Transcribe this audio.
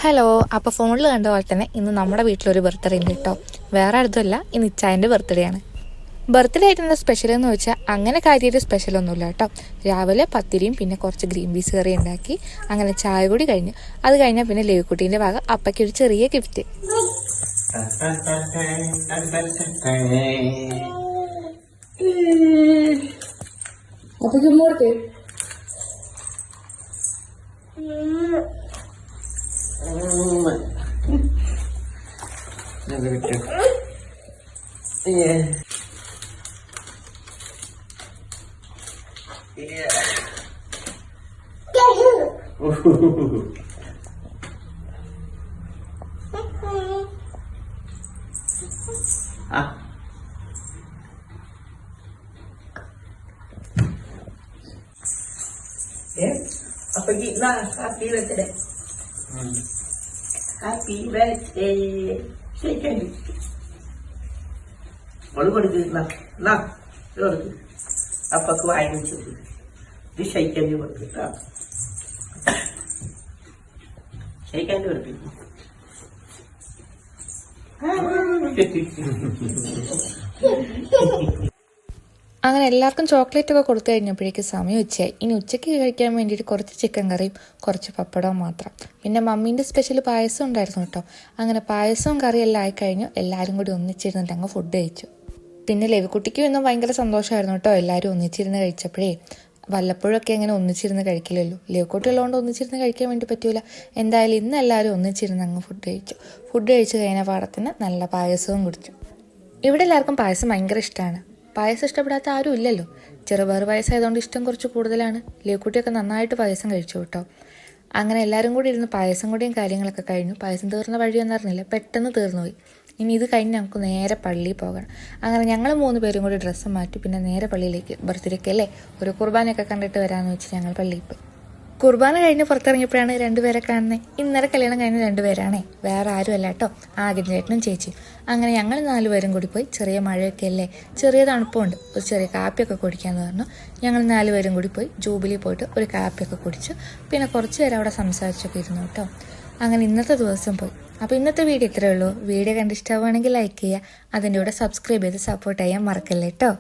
Hello. അപ്പോൾ ഫോണിൽ കണ്ട പോലെ തന്നെ ഇന്ന് നമ്മുടെ വീട്ടിലൊരു ബർത്ത്ഡേ ഉണ്ട് കേട്ടോ. വേറെ അടുത്തല്ല, ഇന്ന് ഇച്ചായൻ്റെ ബർത്ത്ഡേ ആണ്. ബർത്ത്ഡേ ആയിട്ട് എന്താ സ്പെഷ്യൽ എന്ന് വെച്ചാൽ അങ്ങനെ കാര്യമായിട്ട് സ്പെഷ്യലൊന്നുമില്ല കേട്ടോ. രാവിലെ പത്തിരിയും പിന്നെ കുറച്ച് ഗ്രീൻ പീസ് കറി ഉണ്ടാക്കി. അങ്ങനെ ചായ കൂടി കഴിഞ്ഞു. അത് കഴിഞ്ഞാൽ പിന്നെ ലേവിക്കുട്ടീൻ്റെ ഭാഗം അപ്പയ്ക്ക് ഒരു ചെറിയ gift. Apa gila? Happy birthday. Happy birthday. Shake hands. Baru lah. Baru. Apa kau air itu? Di shake hands baru kita. Shake hands baru. അങ്ങനെ എല്ലാവർക്കും ചോക്ലേറ്റ് ഒക്കെ കൊടുത്തു കഴിഞ്ഞപ്പോഴേക്ക് സമയം ഉച്ചയായി. ഇനി ഉച്ചയ്ക്ക് കഴിക്കാൻ വേണ്ടിയിട്ട് കുറച്ച് ചിക്കൻ കറിയും കുറച്ച് പപ്പടവും മാത്രം. പിന്നെ മമ്മീൻ്റെ സ്പെഷ്യൽ പായസം ഉണ്ടായിരുന്നു കേട്ടോ. അങ്ങനെ പായസവും കറിയും എല്ലാം ആയിക്കഴിഞ്ഞു. എല്ലാവരും കൂടി ഒന്നിച്ചിരുന്നിട്ട് അങ്ങ് ഫുഡ് കഴിച്ചു. പിന്നെ ലെവിക്കുട്ടിക്കും ഇന്നും ഭയങ്കര സന്തോഷമായിരുന്നു കേട്ടോ. എല്ലാവരും ഒന്നിച്ചിരുന്ന് കഴിച്ചപ്പോഴേ. വല്ലപ്പോഴൊക്കെ അങ്ങനെ ഒന്നിച്ചിരുന്ന് കഴിക്കില്ലല്ലോ. ലെവിക്കുട്ടി ഉള്ളതുകൊണ്ട് ഒന്നിച്ചിരുന്ന് കഴിക്കാൻ വേണ്ടി പറ്റൂല. എന്തായാലും ഇന്ന് എല്ലാവരും ഒന്നിച്ചിരുന്ന് അങ്ങ് ഫുഡ് കഴിച്ചു. ഫുഡ് കഴിച്ച് കഴിഞ്ഞ പാടത്തിന് നല്ല പായസവും കുടിച്ചു. ഇവിടെ എല്ലാവർക്കും പായസം ഭയങ്കര ഇഷ്ടമാണ്. പായസം ഇഷ്ടപ്പെടാത്ത ആരും ഇല്ലല്ലോ. ചെറുപയർ പായസമായതുകൊണ്ട് ഇഷ്ടം കുറച്ച് കൂടുതലാണ്. ലേക്കുട്ടിയൊക്കെ നന്നായിട്ട് പായസം കഴിച്ചു കേട്ടോ. അങ്ങനെ എല്ലാവരും കൂടി ഇരുന്ന് പായസം കൂടിയും കാര്യങ്ങളൊക്കെ കഴിഞ്ഞു. പായസം തീർന്ന വഴിയൊന്നും അറിഞ്ഞില്ല, പെട്ടെന്ന് തീർന്നുപോയി. ഇനി ഇത് കഴിഞ്ഞ് നമുക്ക് നേരെ പള്ളിയിൽ പോകണം. അങ്ങനെ ഞങ്ങൾ 3 പേരും കൂടി ഡ്രസ്സ് മാറ്റി പിന്നെ നേരെ പള്ളിയിലേക്ക്. ബർത്ത്ഡേക്ക് അല്ലേ, ഒരു കുർബാനയൊക്കെ കണ്ടിട്ട് വരാമെന്ന് വെച്ച് ഞങ്ങൾ പള്ളിയിൽ പോയി. കുർബാന കഴിഞ്ഞ് പുറത്തിറങ്ങിയപ്പോഴാണ് 2 പേരെ കാണുന്നത്. ഇന്നലെ കല്യാണം കഴിഞ്ഞ 2 പേരാണേ, വേറെ ആരും അല്ല കേട്ടോ, ആകിൻ ചേട്ടനും ചേച്ചിയും. അങ്ങനെ ഞങ്ങൾ 4 പേരും കൂടി പോയി. ചെറിയ മഴയൊക്കെ അല്ലേ, ചെറിയ തണുപ്പുണ്ട്, ഒരു ചെറിയ കാപ്പിയൊക്കെ കുടിക്കാമെന്ന് പറഞ്ഞു. ഞങ്ങൾ 4 പേരും കൂടി പോയി ജൂബിലി പോയിട്ട് ഒരു കാപ്പിയൊക്കെ കുടിച്ചു. പിന്നെ കുറച്ച് പേര് അവിടെ സംസാരിച്ചൊക്കെ ഇരുന്നു കേട്ടോ. അങ്ങനെ ഇന്നത്തെ ദിവസം പോയി. അപ്പോൾ ഇന്നത്തെ വീഡിയോ ഇത്രയേ ഉള്ളൂ. വീഡിയോ കണ്ടിഷ്ടമാവുകയാണെങ്കിൽ ലൈക്ക് ചെയ്യുക, അതിൻ്റെ കൂടെ സബ്സ്ക്രൈബ് ചെയ്ത് സപ്പോർട്ട് ചെയ്യാൻ മറക്കല്ലേ കേട്ടോ.